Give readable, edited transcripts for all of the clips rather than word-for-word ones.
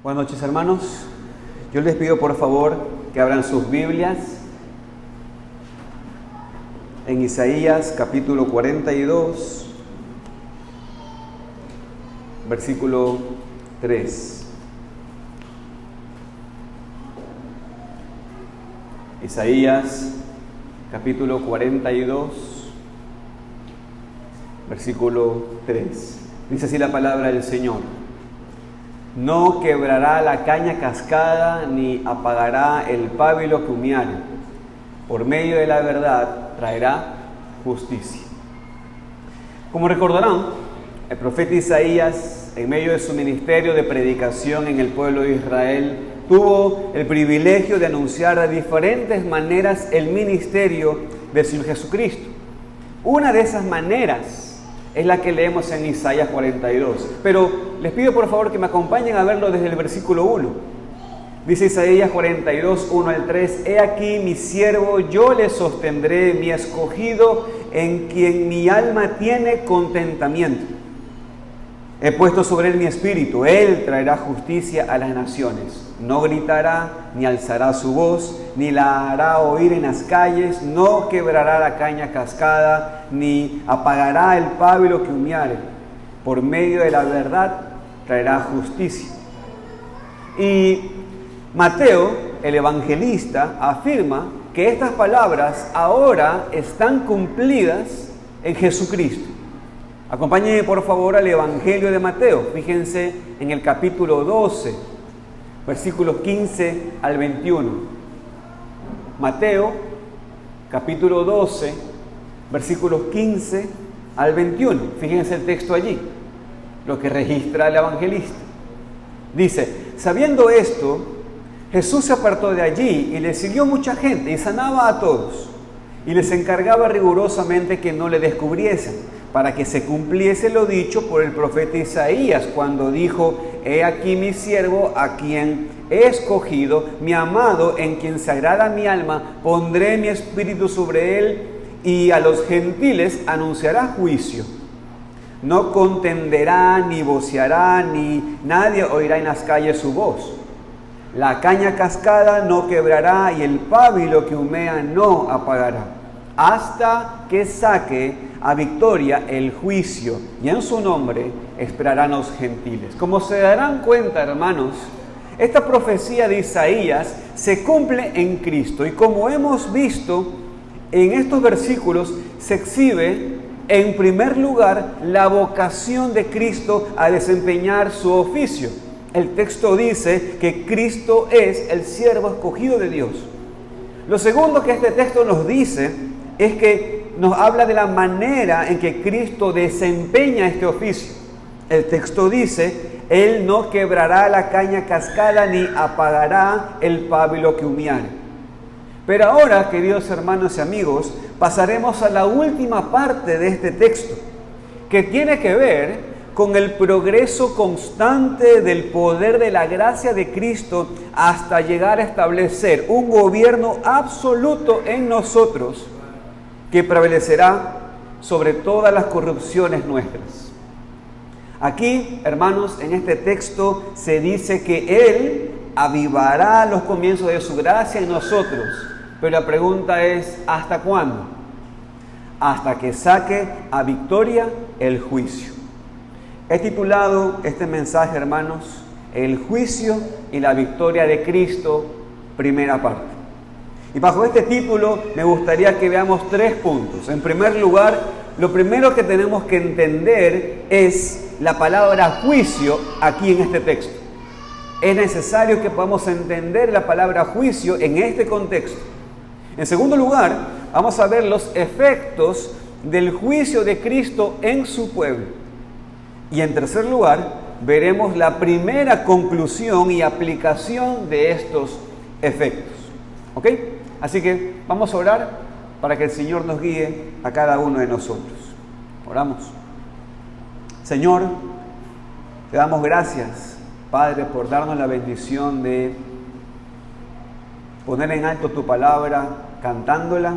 Buenas noches, hermanos. Yo les pido por favor que abran sus Biblias en Isaías capítulo 42, versículo 3. Isaías capítulo 42, versículo 3. Dice así la palabra del Señor: no quebrará la caña cascada, ni apagará el pábilo que humeare. Por medio de la verdad traerá justicia. Como recordarán, el profeta Isaías, en medio de su ministerio de predicación en el pueblo de Israel, tuvo el privilegio de anunciar de diferentes maneras el ministerio del Señor Jesucristo. Una de esas maneras es la que leemos en Isaías 42. Pero les pido por favor que me acompañen a verlo desde el versículo 1. Dice Isaías 42, 1 al 3. He aquí mi siervo, yo le sostendré, mi escogido, en quien mi alma tiene contentamiento. He puesto sobre él mi espíritu, él traerá justicia a las naciones. No gritará, ni alzará su voz, ni la hará oír en las calles, no quebrará la caña cascada, ni apagará el pábilo que humeare. Por medio de la verdad traerá justicia. Y Mateo, el evangelista, afirma que estas palabras ahora están cumplidas en Jesucristo. Acompáñenme por favor al Evangelio de Mateo. Fíjense en el capítulo 12, versículos 15 al 21. Mateo, capítulo 12, versículos 15 al 21. Fíjense el texto allí, lo que registra el evangelista. Dice: sabiendo esto, Jesús se apartó de allí y le siguió mucha gente y sanaba a todos. Y les encargaba rigurosamente que no le descubriesen, para que se cumpliese lo dicho por el profeta Isaías, cuando dijo: he aquí mi siervo, a quien he escogido, mi amado, en quien se agrada mi alma, pondré mi espíritu sobre él, y a los gentiles anunciará juicio. No contenderá, ni voceará, ni nadie oirá en las calles su voz. La caña cascada no quebrará, y el pábilo que humea no apagará, hasta que saque a victoria el juicio, y en su nombre esperarán los gentiles. Como se darán cuenta, hermanos, esta profecía de Isaías se cumple en Cristo, y como hemos visto en estos versículos, se exhibe en primer lugar la vocación de Cristo a desempeñar su oficio. El texto dice que Cristo es el siervo escogido de Dios. Lo segundo que este texto nos dice es que nos habla de la manera en que Cristo desempeña este oficio. El texto dice: él no quebrará la caña cascada, ni apagará el pábilo que humeare. Pero ahora, queridos hermanos y amigos, pasaremos a la última parte de este texto, que tiene que ver con el progreso constante del poder de la gracia de Cristo hasta llegar a establecer un gobierno absoluto en nosotros que prevalecerá sobre todas las corrupciones nuestras. Aquí, hermanos, en este texto se dice que Él avivará los comienzos de su gracia en nosotros. Pero la pregunta es: ¿hasta cuándo? Hasta que saque a victoria el juicio. He titulado este mensaje, hermanos, El juicio y la victoria de Cristo, primera parte. Y bajo este título me gustaría que veamos 3 puntos. En primer lugar, lo primero que tenemos que entender es la palabra juicio aquí en este texto. Es necesario que podamos entender la palabra juicio en este contexto. En segundo lugar, vamos a ver los efectos del juicio de Cristo en su pueblo. Y en tercer lugar, veremos la primera conclusión y aplicación de estos efectos. ¿Ok? Así que vamos a orar para que el Señor nos guíe a cada uno de nosotros. Oramos. Señor, te damos gracias, Padre, por darnos la bendición de poner en alto tu palabra, cantándola,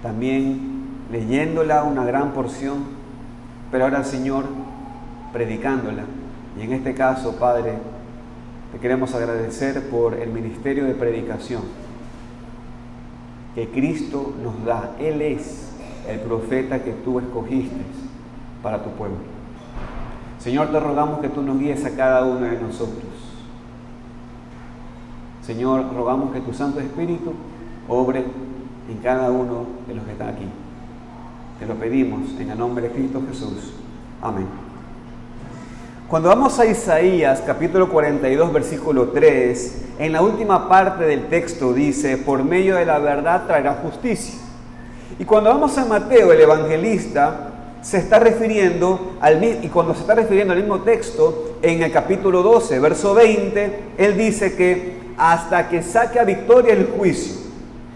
también leyéndola una gran porción, pero ahora, Señor, predicándola. Y en este caso, Padre, te queremos agradecer por el ministerio de predicación que Cristo nos da. Él es el profeta que tú escogiste para tu pueblo. Señor, te rogamos que tú nos guíes a cada uno de nosotros. Señor, rogamos que tu Santo Espíritu obre en cada uno de los que están aquí. Te lo pedimos en el nombre de Cristo Jesús. Amén. Cuando vamos a Isaías capítulo 42 versículo 3, en la última parte del texto dice: por medio de la verdad traerá justicia. Y cuando vamos a Mateo, el evangelista, se está refiriendo al mismo texto, en el capítulo 12, verso 20, él dice que hasta que saque a victoria el juicio.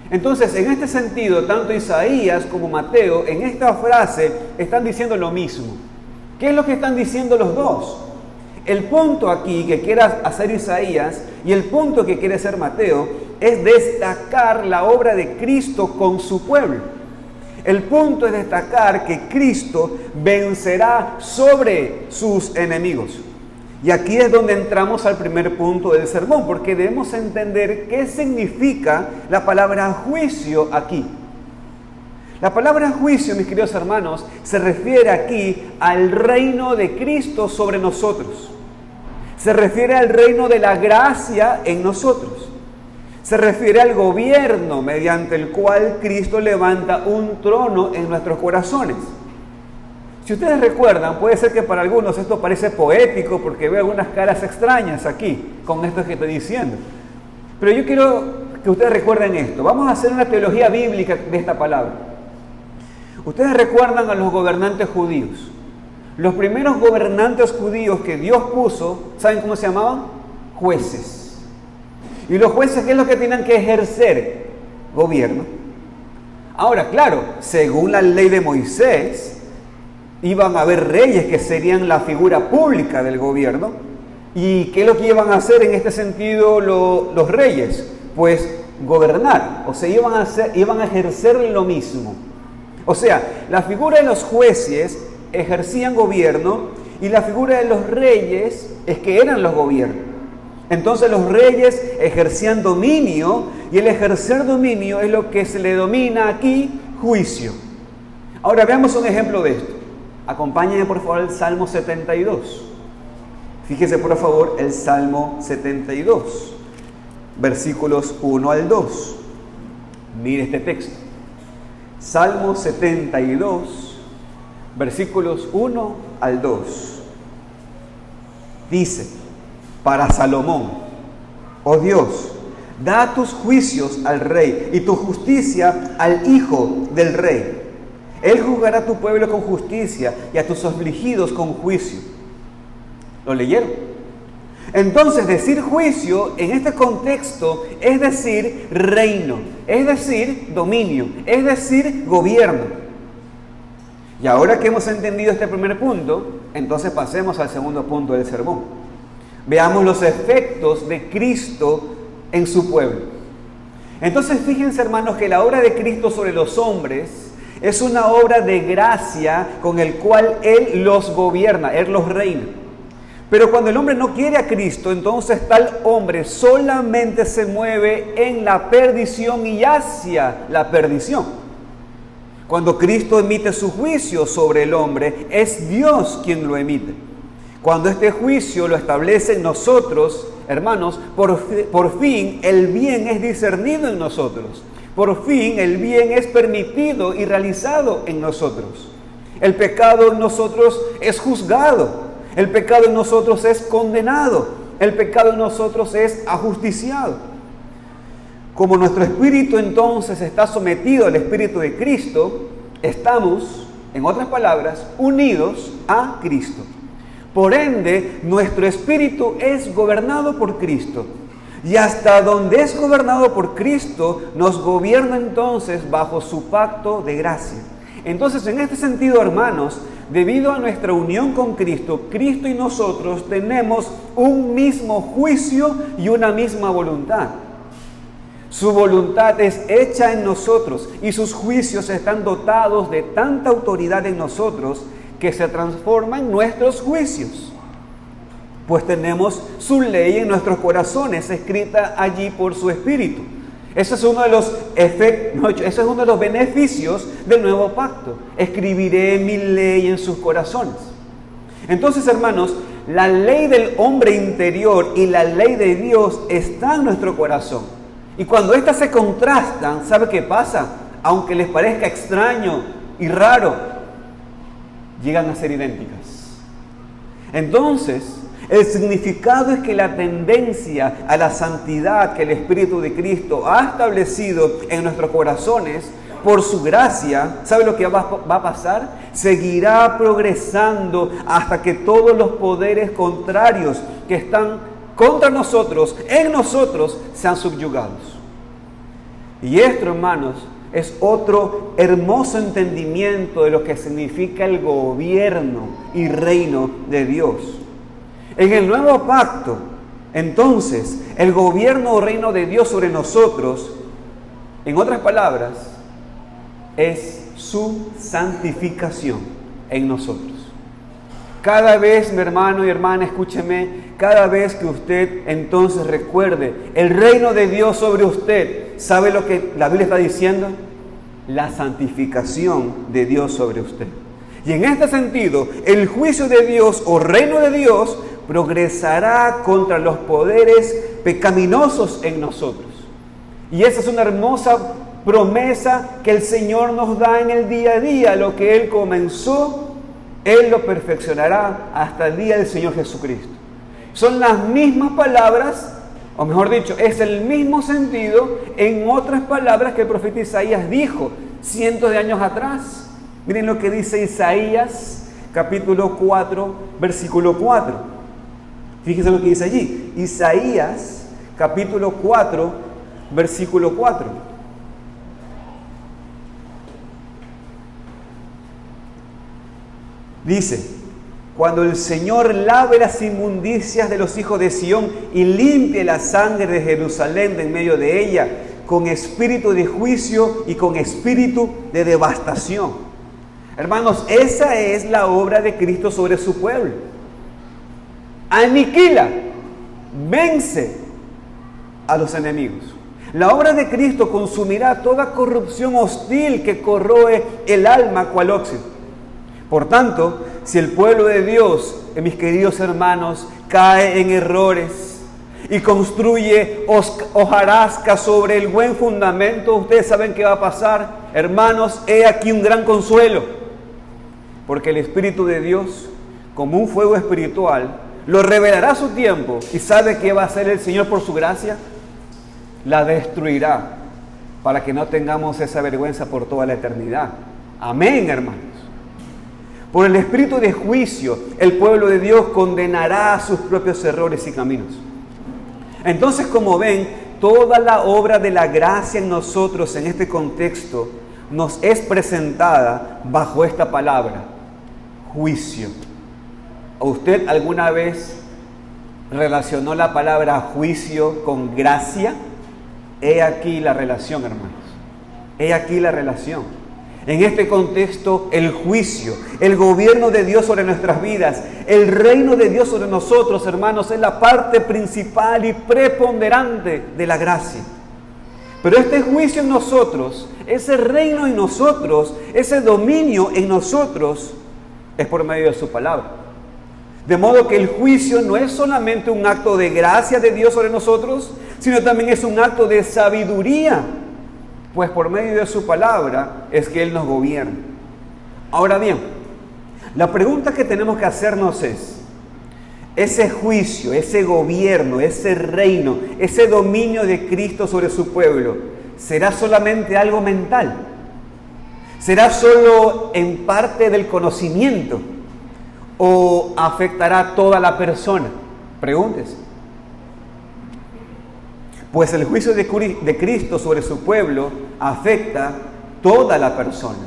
Entonces, en este sentido, tanto Isaías como Mateo, en esta frase, están diciendo lo mismo. ¿Qué es lo que están diciendo los dos? El punto aquí que quiere hacer Isaías y el punto que quiere hacer Mateo es destacar la obra de Cristo con su pueblo. El punto es destacar que Cristo vencerá sobre sus enemigos. Y aquí es donde entramos al primer punto del sermón, porque debemos entender qué significa la palabra juicio aquí. La palabra juicio, mis queridos hermanos, se refiere aquí al reino de Cristo sobre nosotros. Se refiere al reino de la gracia en nosotros. Se refiere al gobierno mediante el cual Cristo levanta un trono en nuestros corazones. Si ustedes recuerdan, puede ser que para algunos esto parece poético porque veo algunas caras extrañas aquí con esto que estoy diciendo. Pero yo quiero que ustedes recuerden esto. Vamos a hacer una teología bíblica de esta palabra. Ustedes recuerdan a los gobernantes judíos. Los primeros gobernantes judíos que Dios puso, ¿saben cómo se llamaban? Jueces. ¿Y los jueces qué es lo que tenían que ejercer? Gobierno. Ahora, claro, según la ley de Moisés, iban a haber reyes que serían la figura pública del gobierno. ¿Y qué es lo que iban a hacer en este sentido los reyes? Pues gobernar, o sea, iban a ejercer lo mismo. O sea, la figura de los jueces ejercían gobierno y la figura de los reyes es que eran los gobiernos. Entonces los reyes ejercían dominio y el ejercer dominio es lo que se le denomina aquí juicio. Ahora veamos un ejemplo de esto. Acompáñenme por favor el Salmo 72. Fíjese por favor el Salmo 72, versículos 1 al 2. Mire este texto. Salmo 72, versículos 1 al 2. Dice: para Salomón, oh Dios, da tus juicios al rey y tu justicia al hijo del rey. Él juzgará a tu pueblo con justicia y a tus afligidos con juicio. ¿Lo leyeron? Entonces, decir juicio en este contexto es decir reino, es decir dominio, es decir gobierno. Y ahora que hemos entendido este primer punto, entonces pasemos al segundo punto del sermón. Veamos los efectos de Cristo en su pueblo. Entonces, fíjense, hermanos, que la obra de Cristo sobre los hombres es una obra de gracia con el cual Él los gobierna, Él los reina. Pero cuando el hombre no quiere a Cristo, entonces tal hombre solamente se mueve en la perdición y hacia la perdición. Cuando Cristo emite su juicio sobre el hombre, es Dios quien lo emite. Cuando este juicio lo establece en nosotros, hermanos, por fin el bien es discernido en nosotros. Por fin el bien es permitido y realizado en nosotros. El pecado en nosotros es juzgado. El pecado en nosotros es condenado. El pecado en nosotros es ajusticiado. Como nuestro espíritu entonces está sometido al Espíritu de Cristo, estamos, en otras palabras, unidos a Cristo. Por ende, nuestro espíritu es gobernado por Cristo. Y hasta donde es gobernado por Cristo, nos gobierna entonces bajo su pacto de gracia. Entonces, en este sentido, hermanos, debido a nuestra unión con Cristo, Cristo y nosotros tenemos un mismo juicio y una misma voluntad. Su voluntad es hecha en nosotros y sus juicios están dotados de tanta autoridad en nosotros que se transforman en nuestros juicios. Pues tenemos su ley en nuestros corazones, escrita allí por su Espíritu. Ese es uno de los ese es uno de los beneficios del nuevo pacto. Escribiré mi ley en sus corazones. Entonces, hermanos, la ley del hombre interior y la ley de Dios está en nuestro corazón. Y cuando éstas se contrastan, ¿sabe qué pasa? Aunque les parezca extraño y raro, llegan a ser idénticas. Entonces, el significado es que la tendencia a la santidad que el Espíritu de Cristo ha establecido en nuestros corazones, por su gracia, ¿sabe lo que va a pasar? Seguirá progresando hasta que todos los poderes contrarios que están contra nosotros, en nosotros, sean subyugados. Y esto, hermanos, es otro hermoso entendimiento de lo que significa el gobierno y reino de Dios. En el nuevo pacto, entonces, el gobierno o reino de Dios sobre nosotros, en otras palabras, es su santificación en nosotros. Cada vez, mi hermano y hermana, escúcheme, cada vez que usted entonces recuerde el reino de Dios sobre usted, ¿sabe lo que la Biblia está diciendo? La santificación de Dios sobre usted. Y en este sentido, el juicio de Dios o reino de Dios progresará contra los poderes pecaminosos en nosotros. Y esa es una hermosa promesa que el Señor nos da en el día a día. Lo que Él comenzó, Él lo perfeccionará hasta el día del Señor Jesucristo. Son las mismas palabras, o mejor dicho, es el mismo sentido en otras palabras que el profeta Isaías dijo cientos de años atrás. Miren lo que dice Isaías, capítulo 4, versículo 4. Fíjense lo que dice allí. Isaías, capítulo 4, versículo 4. Dice: cuando el Señor lave las inmundicias de los hijos de Sión y limpie la sangre de Jerusalén de en medio de ella, con espíritu de juicio y con espíritu de devastación. Hermanos, esa es la obra de Cristo sobre su pueblo. Aniquila, vence a los enemigos. La obra de Cristo consumirá toda corrupción hostil que corroe el alma cual óxido. Por tanto, si el pueblo de Dios, mis queridos hermanos, cae en errores y construye hojarasca sobre el buen fundamento, ustedes saben qué va a pasar. Hermanos, he aquí un gran consuelo, porque el Espíritu de Dios, como un fuego espiritual, lo revelará a su tiempo. ¿Y sabe qué va a hacer el Señor por su gracia? La destruirá, para que no tengamos esa vergüenza por toda la eternidad. Amén, hermanos. Por el espíritu de juicio, el pueblo de Dios condenará sus propios errores y caminos. Entonces, como ven, toda la obra de la gracia en nosotros en este contexto nos es presentada bajo esta palabra: juicio. ¿Usted alguna vez relacionó la palabra juicio con gracia? He aquí la relación, hermanos. He aquí la relación. En este contexto, el juicio, el gobierno de Dios sobre nuestras vidas, el reino de Dios sobre nosotros, hermanos, es la parte principal y preponderante de la gracia. Pero este juicio en nosotros, ese reino en nosotros, ese dominio en nosotros, es por medio de su palabra. De modo que el juicio no es solamente un acto de gracia de Dios sobre nosotros, sino también es un acto de sabiduría, pues por medio de su palabra es que Él nos gobierna. Ahora bien, la pregunta que tenemos que hacernos es: ese juicio, ese gobierno, ese reino, ese dominio de Cristo sobre su pueblo, ¿será solamente algo mental? ¿Será solo en parte del conocimiento? ¿O afectará a toda la persona? Pregúntese. Pues el juicio de Cristo sobre su pueblo afecta toda la persona.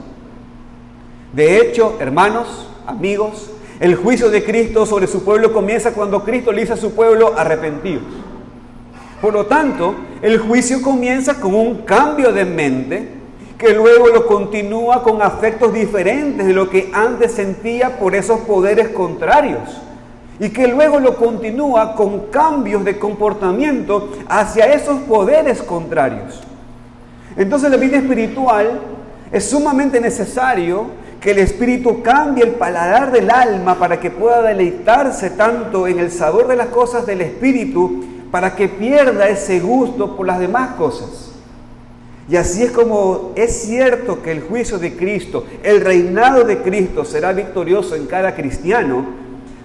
De hecho, hermanos, amigos, el juicio de Cristo sobre su pueblo comienza cuando Cristo le dice a su pueblo: arrepentidos. Por lo tanto, el juicio comienza con un cambio de mente que luego lo continúa con afectos diferentes de lo que antes sentía por esos poderes contrarios. y que luego lo continúa con cambios de comportamiento hacia esos poderes contrarios. Entonces la vida espiritual es sumamente necesario que el espíritu cambie el paladar del alma para que pueda deleitarse tanto en el sabor de las cosas del espíritu, para que pierda ese gusto por las demás cosas. Y así es como es cierto que el juicio de Cristo, el reinado de Cristo será victorioso en cada cristiano,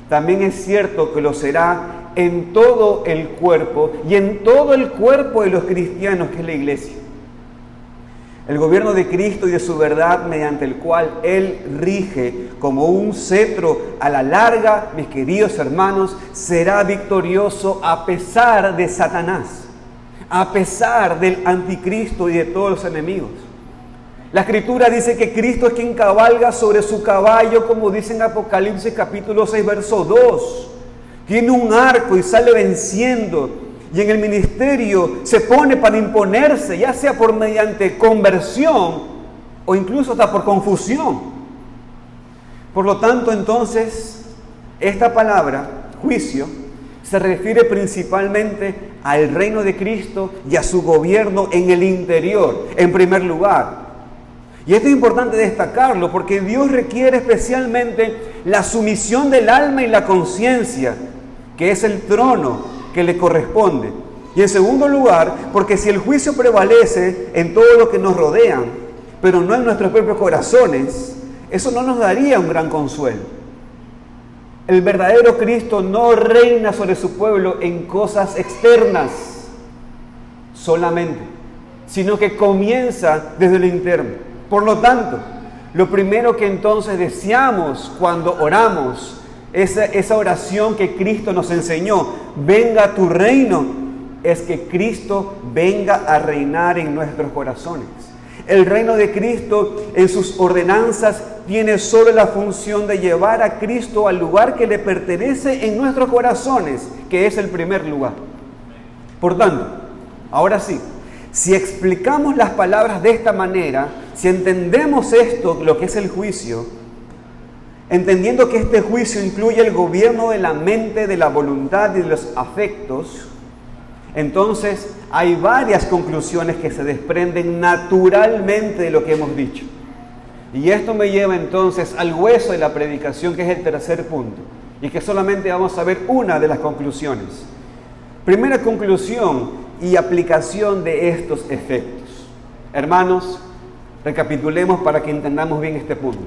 también es cierto que lo será en todo el cuerpo y en todo el cuerpo de los cristianos, que es la iglesia. El gobierno de Cristo y de su verdad, mediante el cual Él rige como un cetro a la larga, mis queridos hermanos, será victorioso a pesar de Satanás, a pesar del anticristo y de todos los enemigos. La Escritura dice que Cristo es quien cabalga sobre su caballo, como dice en Apocalipsis capítulo 6, verso 2. Tiene un arco y sale venciendo. Y en el ministerio se pone para imponerse, ya sea por mediante conversión o incluso hasta por confusión. Por lo tanto, entonces, esta palabra, juicio, se refiere principalmente al reino de Cristo y a su gobierno en el interior, en primer lugar. Y esto es importante destacarlo porque Dios requiere especialmente la sumisión del alma y la conciencia, que es el trono que le corresponde. Y en segundo lugar, porque si el juicio prevalece en todo lo que nos rodea, pero no en nuestros propios corazones, eso no nos daría un gran consuelo. El verdadero Cristo no reina sobre su pueblo en cosas externas solamente, sino que comienza desde lo interno. Por lo tanto, lo primero que entonces deseamos cuando oramos, esa oración que Cristo nos enseñó, venga tu reino, es que Cristo venga a reinar en nuestros corazones. El reino de Cristo en sus ordenanzas tiene solo la función de llevar a Cristo al lugar que le pertenece en nuestros corazones, que es el primer lugar. Por tanto, ahora sí, si explicamos las palabras de esta manera, si entendemos esto, lo que es el juicio, entendiendo que este juicio incluye el gobierno de la mente, de la voluntad y de los afectos, entonces hay varias conclusiones que se desprenden naturalmente de lo que hemos dicho. Y esto me lleva entonces al hueso de la predicación, que es el tercer punto, y que solamente vamos a ver una de las conclusiones. Primera conclusión y aplicación de estos efectos. Hermanos, recapitulemos para que entendamos bien este punto.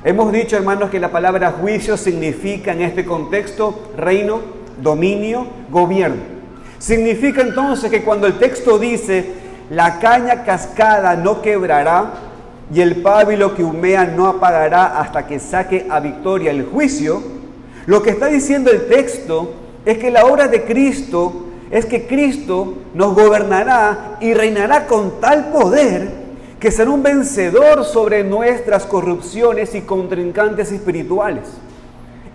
Hemos dicho, hermanos, que la palabra juicio significa en este contexto reino, dominio, gobierno. Significa entonces que cuando el texto dice la caña cascada no quebrará y el pábilo que humea no apagará hasta que saque a victoria el juicio, lo que está diciendo el texto es que la obra de Cristo es que Cristo nos gobernará y reinará con tal poder que será un vencedor sobre nuestras corrupciones y contrincantes espirituales.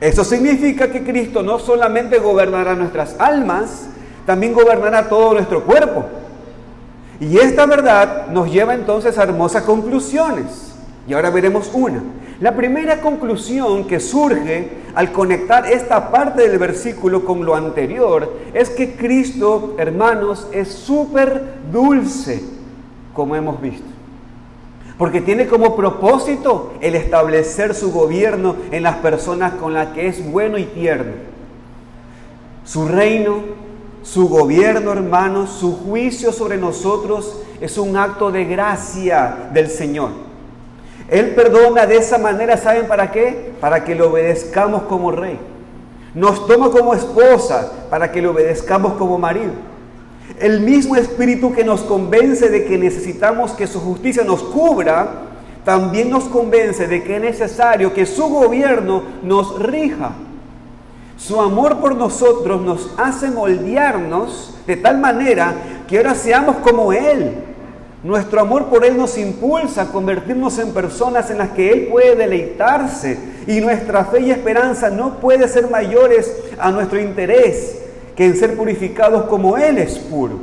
Eso significa que Cristo no solamente gobernará nuestras almas, también gobernará todo nuestro cuerpo. Y esta verdad nos lleva entonces a hermosas conclusiones. Y ahora veremos una. La primera conclusión que surge al conectar esta parte del versículo con lo anterior es que Cristo, hermanos, es súper dulce, como hemos visto. Porque tiene como propósito el establecer su gobierno en las personas con las que es bueno y tierno. Su reino, su gobierno, hermanos, su juicio sobre nosotros es un acto de gracia del Señor. Él perdona de esa manera, ¿saben para qué? Para que lo obedezcamos como rey. Nos toma como esposa para que lo obedezcamos como marido. El mismo Espíritu que nos convence de que necesitamos que su justicia nos cubra, también nos convence de que es necesario que su gobierno nos rija. Su amor por nosotros nos hace moldearnos de tal manera que ahora seamos como Él. Nuestro amor por Él nos impulsa a convertirnos en personas en las que Él puede deleitarse, y nuestra fe y esperanza no puede ser mayores a nuestro interés que en ser purificados como Él es puro.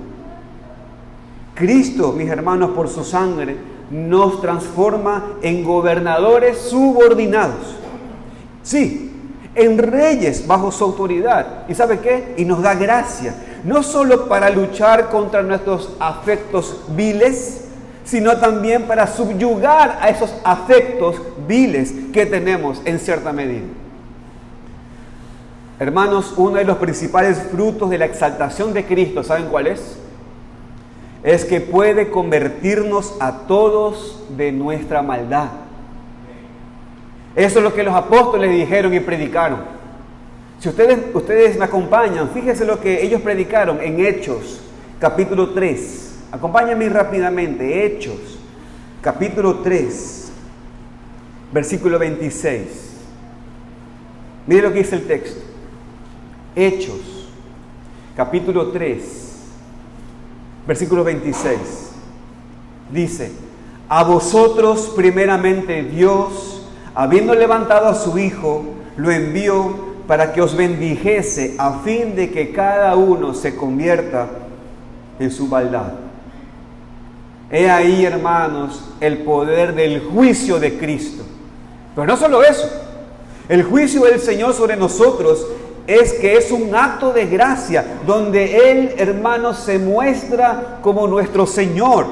Cristo, mis hermanos, por su sangre, nos transforma en gobernadores subordinados. Sí, en reyes bajo su autoridad. ¿Y sabe qué? Y nos da gracia, no solo para luchar contra nuestros afectos viles, sino también para subyugar a esos afectos viles que tenemos en cierta medida. Hermanos, uno de los principales frutos de la exaltación de Cristo, ¿saben cuál es? Es que puede convertirnos a todos de nuestra maldad. Eso es lo que los apóstoles dijeron y predicaron. Si ustedes me acompañan, fíjense lo que ellos predicaron en Hechos, capítulo 3. Acompáñenme rápidamente. Hechos, capítulo 3, versículo 26. Mire lo que dice el texto. Hechos, capítulo 3, versículo 26. Dice: a vosotros primeramente Dios, habiendo levantado a su Hijo, lo envió para que os bendijese, a fin de que cada uno se convierta en su maldad. He ahí, hermanos, el poder del juicio de Cristo. Pero no solo eso, el juicio del Señor sobre nosotros es que es un acto de gracia, donde Él, hermanos, se muestra como nuestro Señor.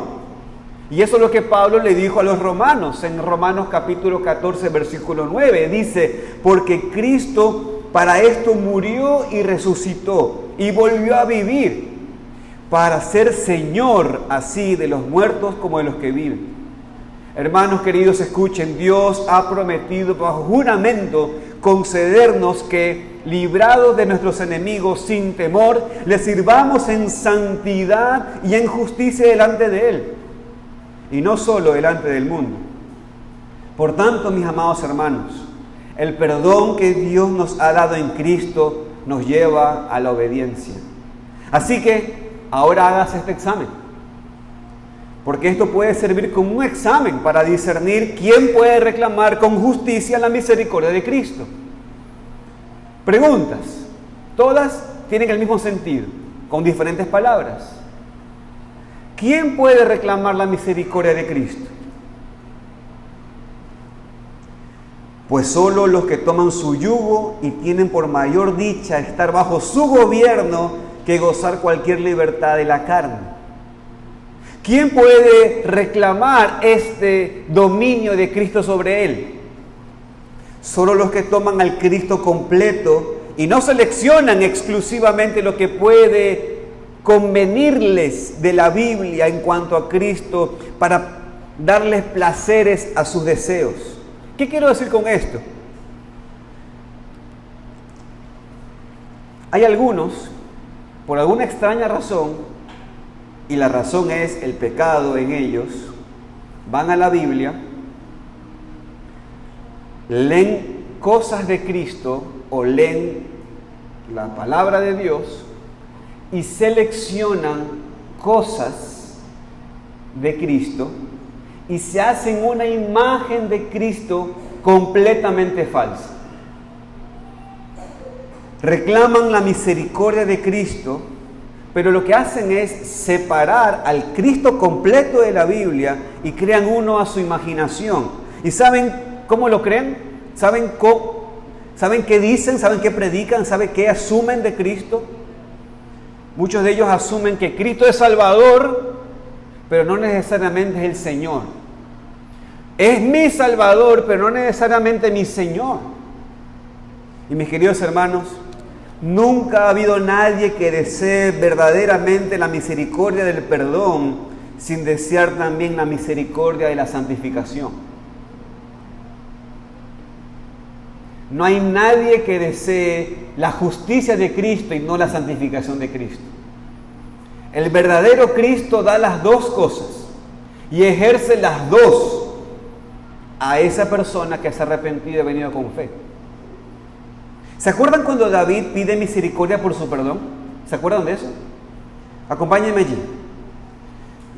Y eso es lo que Pablo le dijo a los romanos, en Romanos capítulo 14, versículo 9. Dice: porque Cristo para esto murió y resucitó, y volvió a vivir, para ser Señor así de los muertos como de los que viven. Hermanos queridos, escuchen, Dios ha prometido bajo juramento concedernos que, librados de nuestros enemigos sin temor, le sirvamos en santidad y en justicia delante de Él, y no solo delante del mundo. Por tanto, mis amados hermanos, el perdón que Dios nos ha dado en Cristo nos lleva a la obediencia. Así que ahora hagas este examen, porque esto puede servir como un examen para discernir quién puede reclamar con justicia la misericordia de Cristo. Preguntas, todas tienen el mismo sentido, con diferentes palabras. ¿Quién puede reclamar la misericordia de Cristo? Pues solo los que toman su yugo y tienen por mayor dicha estar bajo su gobierno que gozar cualquier libertad de la carne. ¿Quién puede reclamar este dominio de Cristo sobre él? Solo los que toman al Cristo completo y no seleccionan exclusivamente lo que puede convenirles de la Biblia en cuanto a Cristo para darles placeres a sus deseos. ¿Qué quiero decir con esto? Hay algunos, por alguna extraña razón, y la razón es el pecado en ellos, van a la Biblia, leen cosas de Cristo o leen la palabra de Dios y seleccionan cosas de Cristo y se hacen una imagen de Cristo completamente falsa. Reclaman la misericordia de Cristo, pero lo que hacen es separar al Cristo completo de la Biblia y crean uno a su imaginación. ¿Y saben cómo lo creen? ¿Saben qué dicen? ¿Saben qué predican? ¿Saben qué asumen de Cristo? Muchos de ellos asumen que Cristo es Salvador, pero no necesariamente es el Señor. Es mi Salvador, pero no necesariamente mi Señor. Y mis queridos hermanos, nunca ha habido nadie que desee verdaderamente la misericordia del perdón sin desear también la misericordia de la santificación. No hay nadie que desee la justicia de Cristo y no la santificación de Cristo. El verdadero Cristo da las dos cosas y ejerce las dos a esa persona que se ha arrepentido y ha venido con fe. ¿Se acuerdan cuando David pide misericordia por su perdón? ¿Se acuerdan de eso? Acompáñenme allí.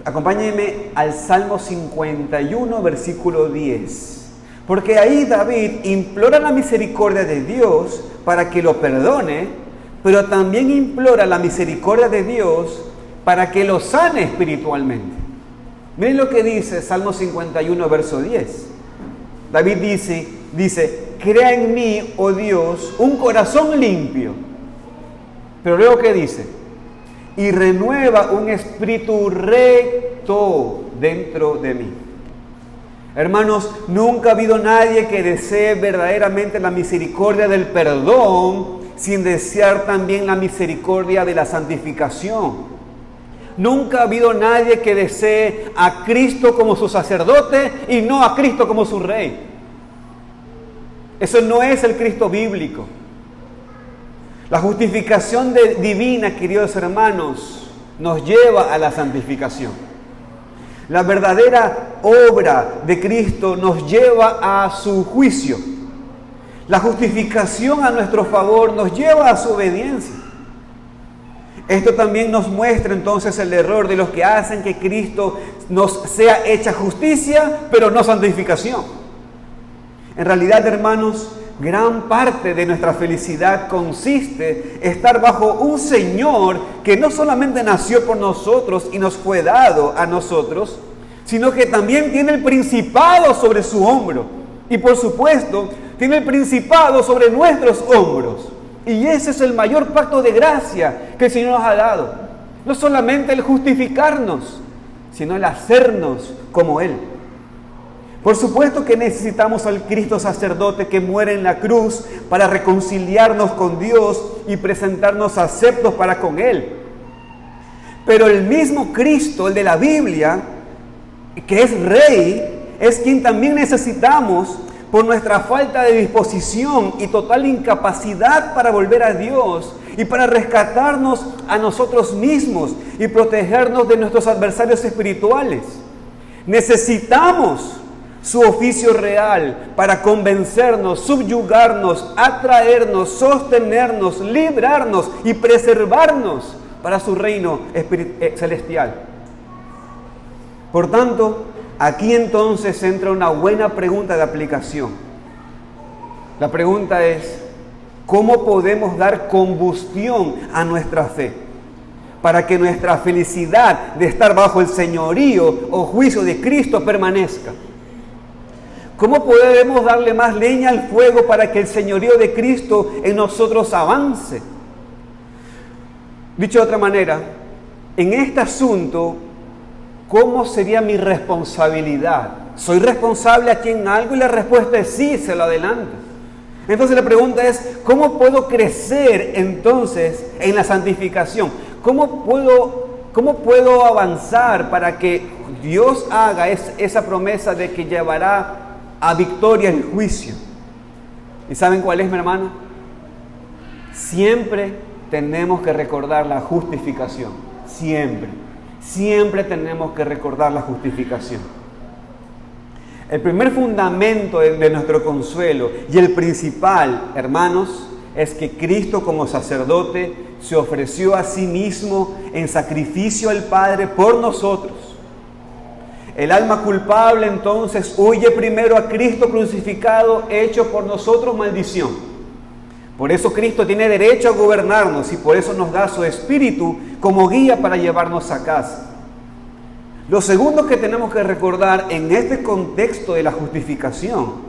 Acompáñenme al Salmo 51, versículo 10. Porque ahí David implora la misericordia de Dios para que lo perdone, pero también implora la misericordia de Dios para que lo sane espiritualmente. Miren lo que dice Salmo 51, verso 10. David dice, crea en mí, oh Dios, un corazón limpio. Pero luego, ¿qué dice? Y renueva un espíritu recto dentro de mí. Hermanos, nunca ha habido nadie que desee verdaderamente la misericordia del perdón sin desear también la misericordia de la santificación. Nunca ha habido nadie que desee a Cristo como su sacerdote y no a Cristo como su rey. Eso no es el Cristo bíblico. La justificación divina, queridos hermanos, nos lleva a la santificación. La verdadera obra de Cristo nos lleva a su juicio. La justificación a nuestro favor nos lleva a su obediencia. Esto también nos muestra entonces el error de los que hacen que Cristo nos sea hecha justicia, pero no santificación. En realidad, hermanos, gran parte de nuestra felicidad consiste en estar bajo un Señor que no solamente nació por nosotros y nos fue dado a nosotros, sino que también tiene el principado sobre su hombro. Y por supuesto, tiene el principado sobre nuestros hombros. Y ese es el mayor pacto de gracia que el Señor nos ha dado. No solamente el justificarnos, sino el hacernos como Él. Por supuesto que necesitamos al Cristo sacerdote que muere en la cruz para reconciliarnos con Dios y presentarnos aceptos para con Él. Pero el mismo Cristo, el de la Biblia, que es Rey, es quien también necesitamos por nuestra falta de disposición y total incapacidad para volver a Dios y para rescatarnos a nosotros mismos y protegernos de nuestros adversarios espirituales. Necesitamos su oficio real para convencernos, subyugarnos, atraernos, sostenernos, librarnos y preservarnos para su reino celestial. Por tanto, aquí entonces entra una buena pregunta de aplicación. La pregunta es, ¿cómo podemos dar combustión a nuestra fe para que nuestra felicidad de estar bajo el señorío o juicio de Cristo permanezca? ¿Cómo podemos darle más leña al fuego para que el señorío de Cristo en nosotros avance? Dicho de otra manera, en este asunto, ¿cómo sería mi responsabilidad? ¿Soy responsable aquí en algo? Y la respuesta es sí, se lo adelanto. Entonces la pregunta es, ¿cómo puedo crecer entonces en la santificación? ¿Cómo puedo avanzar para que Dios haga esa promesa de que llevará a victoria el juicio? ¿Y saben cuál es, mi hermano? Siempre tenemos que recordar la justificación. Siempre tenemos que recordar la justificación. El primer fundamento de nuestro consuelo y el principal, hermanos, es que Cristo como sacerdote se ofreció a sí mismo en sacrificio al Padre por nosotros. El alma culpable entonces huye primero a Cristo crucificado, hecho por nosotros maldición. Por eso Cristo tiene derecho a gobernarnos y por eso nos da su Espíritu como guía para llevarnos a casa. Lo segundo que tenemos que recordar en este contexto de la justificación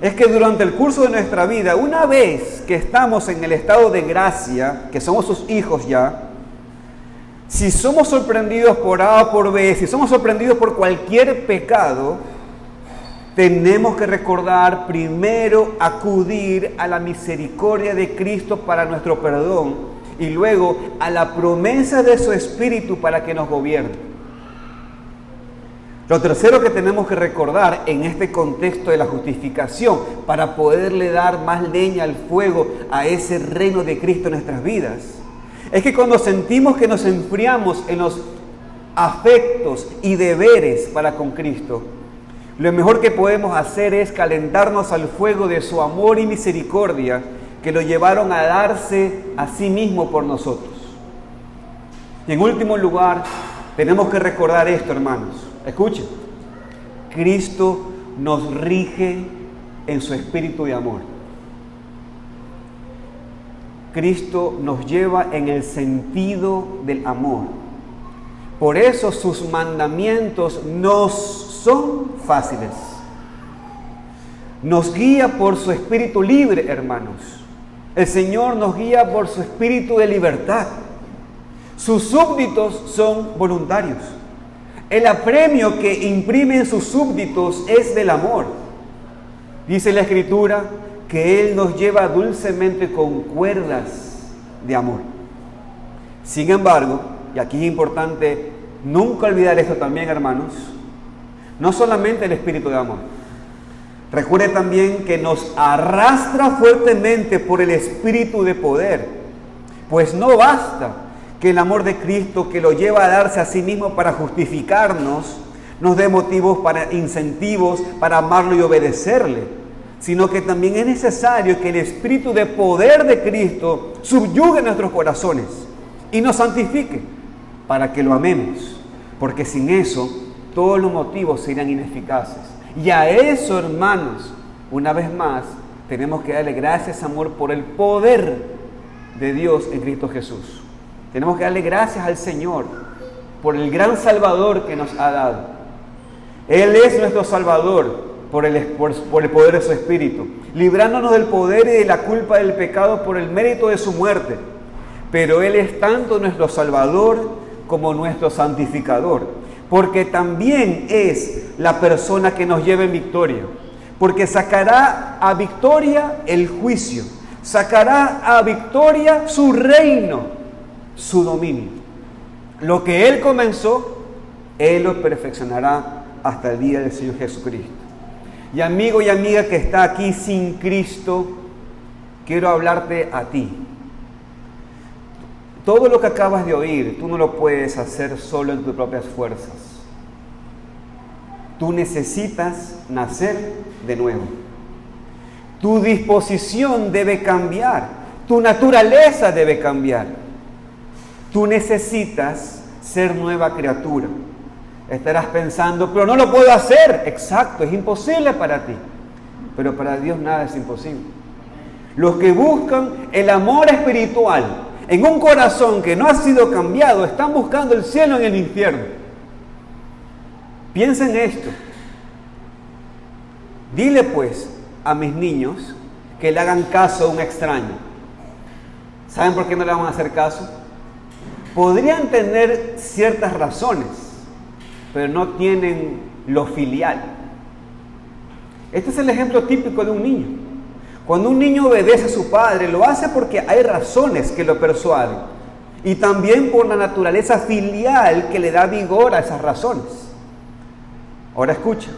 es que durante el curso de nuestra vida, una vez que estamos en el estado de gracia, que somos sus hijos ya, si somos sorprendidos por A o por B, si somos sorprendidos por cualquier pecado, tenemos que recordar primero acudir a la misericordia de Cristo para nuestro perdón y luego a la promesa de su Espíritu para que nos gobierne. Lo tercero que tenemos que recordar en este contexto de la justificación para poderle dar más leña al fuego a ese reino de Cristo en nuestras vidas es que cuando sentimos que nos enfriamos en los afectos y deberes para con Cristo, lo mejor que podemos hacer es calentarnos al fuego de su amor y misericordia que lo llevaron a darse a sí mismo por nosotros. Y en último lugar, tenemos que recordar esto, hermanos. Escuchen, Cristo nos rige en su espíritu de amor. Cristo nos lleva en el sentido del amor. Por eso sus mandamientos nos son fáciles. nos guía por su espíritu libre, hermanos. El Señor nos guía por su espíritu de libertad. Sus súbditos son voluntarios. El apremio que imprimen sus súbditos es del amor. Dice la Escritura que Él nos lleva dulcemente con cuerdas de amor. Sin embargo, y aquí es importante nunca olvidar esto también, hermanos, no solamente el espíritu de amor. Recuerde también que nos arrastra fuertemente por el espíritu de poder, pues no basta que el amor de Cristo, que lo lleva a darse a sí mismo para justificarnos, nos dé motivos para incentivos para amarlo y obedecerle, sino que también es necesario que el espíritu de poder de Cristo subyugue nuestros corazones y nos santifique para que lo amemos, porque sin eso todos los motivos serían ineficaces. Y a eso, hermanos, una vez más, tenemos que darle gracias, amor, por el poder de Dios en Cristo Jesús. Tenemos que darle gracias al Señor por el gran Salvador que nos ha dado. Él es nuestro Salvador por el poder de su Espíritu, librándonos del poder y de la culpa del pecado por el mérito de su muerte. Pero Él es tanto nuestro Salvador como nuestro santificador, porque también es la persona que nos lleva en victoria, porque sacará a victoria el juicio, sacará a victoria su reino, su dominio. Lo que Él comenzó, Él lo perfeccionará hasta el día del Señor Jesucristo. Y amigo y amiga que está aquí sin Cristo, quiero hablarte a ti. Todo lo que acabas de oír, tú no lo puedes hacer solo en tus propias fuerzas. Tú necesitas nacer de nuevo. Tu disposición debe cambiar. Tu naturaleza debe cambiar. Tú necesitas ser nueva criatura. Estarás pensando, pero no lo puedo hacer. Exacto, es imposible para ti. Pero para Dios nada es imposible. Los que buscan el amor espiritual en un corazón que no ha sido cambiado, están buscando el cielo en el infierno. Piensa en esto. Dile pues a mis niños que le hagan caso a un extraño. ¿Saben por qué no le van a hacer caso? Podrían tener ciertas razones, pero no tienen lo filial. Este es el ejemplo típico de un niño. Cuando un niño obedece a su padre, lo hace porque hay razones que lo persuaden. Y también por la naturaleza filial que le da vigor a esas razones. Ahora escucha.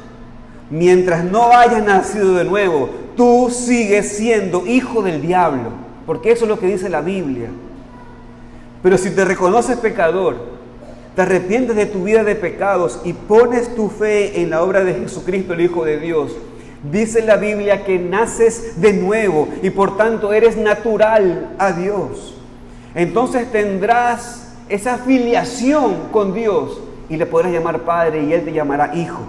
Mientras no hayas nacido de nuevo, tú sigues siendo hijo del diablo. Porque eso es lo que dice la Biblia. Pero si te reconoces pecador, te arrepientes de tu vida de pecados y pones tu fe en la obra de Jesucristo, el Hijo de Dios, dice la Biblia que naces de nuevo y por tanto eres natural a Dios. Entonces tendrás esa filiación con Dios y le podrás llamar Padre y Él te llamará Hijo.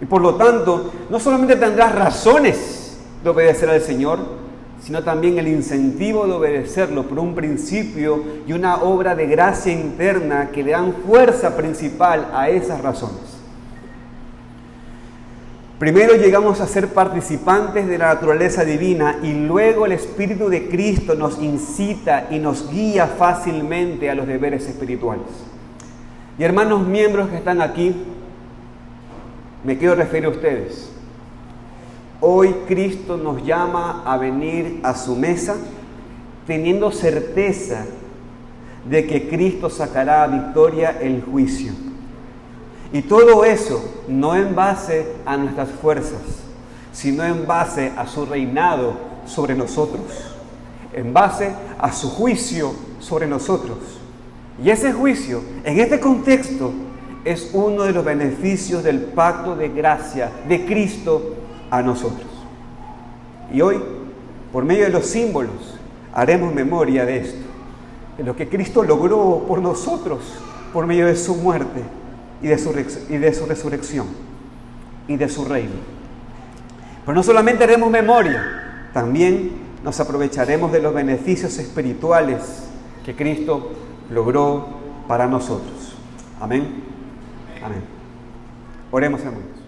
Y por lo tanto, no solamente tendrás razones de obedecer al Señor, sino también el incentivo de obedecerlo por un principio y una obra de gracia interna que le dan fuerza principal a esas razones. Primero llegamos a ser participantes de la naturaleza divina y luego el Espíritu de Cristo nos incita y nos guía fácilmente a los deberes espirituales. Y hermanos miembros que están aquí, me quiero referir a ustedes. Hoy Cristo nos llama a venir a su mesa teniendo certeza de que Cristo sacará a victoria el juicio. Y todo eso no en base a nuestras fuerzas, sino en base a su reinado sobre nosotros, en base a su juicio sobre nosotros. Y ese juicio, en este contexto, es uno de los beneficios del pacto de gracia de Cristo a nosotros. Y hoy, por medio de los símbolos, haremos memoria de esto, de lo que Cristo logró por nosotros, por medio de su muerte y de su resurrección y de su reino. Pero no solamente haremos memoria, también nos aprovecharemos de los beneficios espirituales que Cristo logró para nosotros. Amén. Amén. Oremos, hermanos.